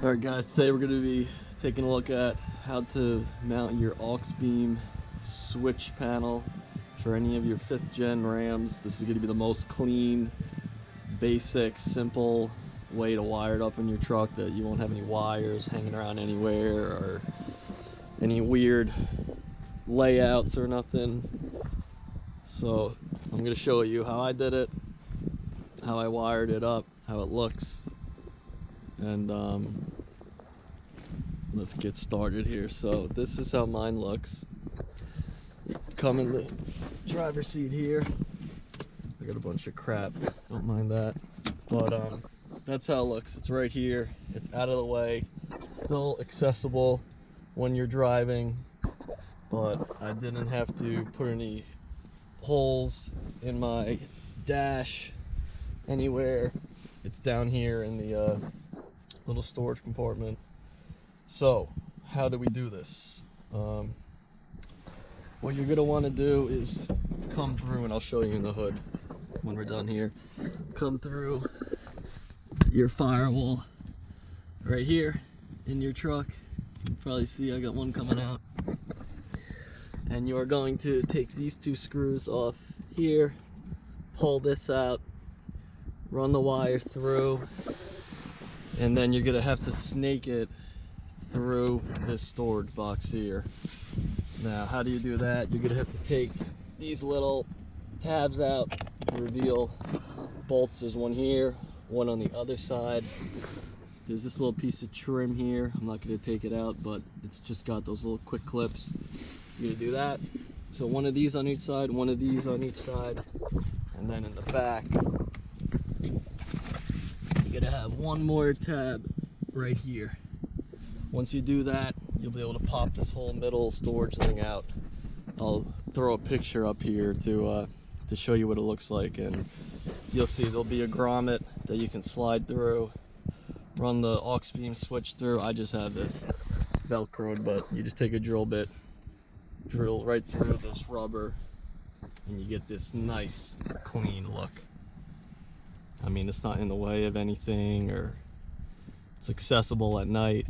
Alright guys, today we're going to be taking a look at how to mount your aux beam switch panel for any of your 5th gen Rams. This is going to be the most clean, basic, simple way to wire it up in your truck that you won't have any wires hanging around anywhere or any weird layouts or nothing. So I'm going to show you how I did it, how I wired it up, how it looks, and let's get started here. So this is how mine looks. Come in the driver's seat here. I got a bunch of crap, don't mind that, but that's how it looks. It's right here, it's out of the way, still accessible when you're driving, but I didn't have to put any holes in my dash anywhere. It's down here in the little storage compartment. So how do we do this? What you're gonna want to do is come through, and I'll show you in the hood when we're done here. Come through your firewall right here in your truck. You can probably see I got one coming out. And you are going to take these 2 screws off here, pull this out, run the wire through, and then you're gonna have to snake it through this storage box here. Now, how do you do that? You're gonna have to take these little tabs out to reveal bolts. There's one here, one on the other side. There's this little piece of trim here. I'm not gonna take it out, but it's just got those little quick clips. You're gonna do that. So one of these on each side, one of these on each side, and then in the back, you're gonna have one more tab right here. Once you do that, you'll be able to pop this whole middle storage thing out. I'll throw a picture up here to show you what it looks like, and you'll see there'll be a grommet that you can slide through, run the aux beam switch through. I just have it velcroed, but you just take a drill bit, drill right through this rubber, and you get this nice clean look. I mean, it's not in the way of anything, or it's accessible at night.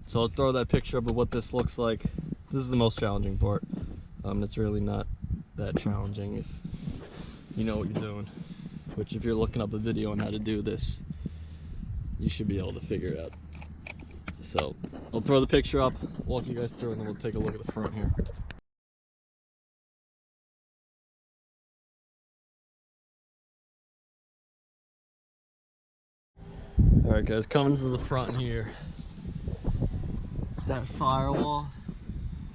So I'll throw that picture up of what this looks like. This is the most challenging part. It's really not that challenging if you know what you're doing, which if you're looking up a video on how to do this, you should be able to figure it out. So I'll throw the picture up, walk you guys through, and then we'll take a look at the front here. Alright guys, coming to the front here. That firewall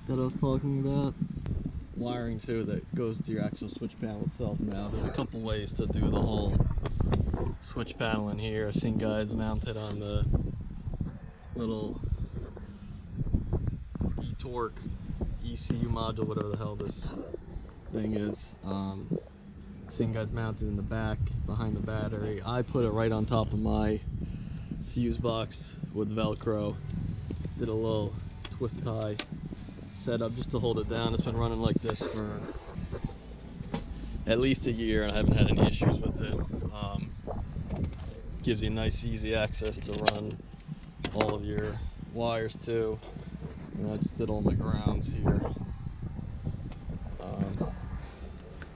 that I was talking about, wiring too, that goes to your actual switch panel itself. Now there's a couple ways to do the whole switch panel in here. I've seen guys mount it on the little eTorque ECU module, whatever the hell this thing is. Seen guys mounted in the back behind the battery. I put it right on top of my fuse box with Velcro. Did a little twist tie setup just to hold it down. It's been running like this for at least a year, and I haven't had any issues with it. Gives you nice, easy access to run all of your wires too. And I just did all my grounds here.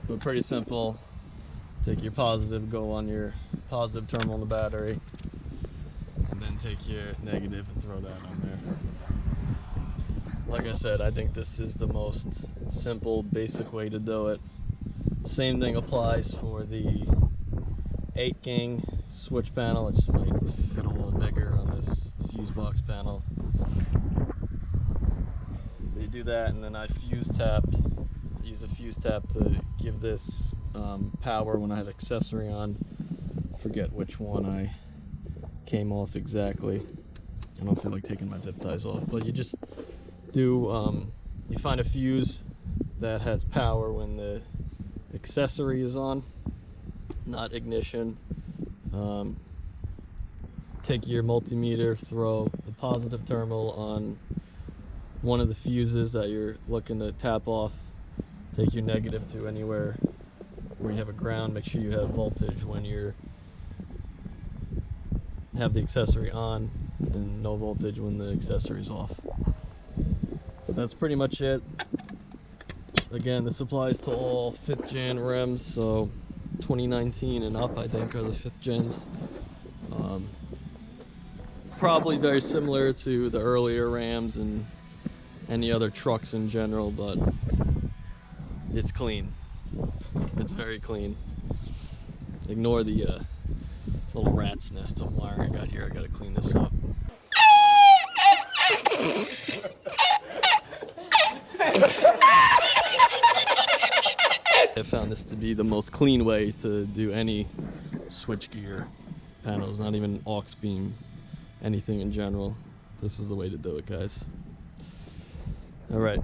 But pretty simple. Take your positive, go on your positive terminal in the battery, and then take your negative and throw that on there. Like I said, I think this is the most simple, basic way to do it. Same thing applies for the 8-gang switch panel. It just might fit a little bigger on this fuse box panel. You do that, and then I fuse tapped. Use a fuse tap to give this power when I have accessory on. Forget which one I came off exactly. I don't feel like taking my zip ties off, but you just do, you find a fuse that has power when the accessory is on, not ignition. Take your multimeter, throw the positive terminal on one of the fuses that you're looking to tap off. Take your negative to anywhere where you have a ground. Make sure you have voltage when you're have the accessory on and no voltage when the accessory's off. But that's pretty much it. Again, this applies to all 5th gen Rams, so 2019 and up I think are the 5th gens. Probably very similar to the earlier Rams and any other trucks in general, but it's clean. It's very clean. Ignore the little rat's nest of wire I got here. I gotta clean this up. I found this to be the most clean way to do any switchgear panels, not even aux beam, anything in general. This is the way to do it, guys. All right.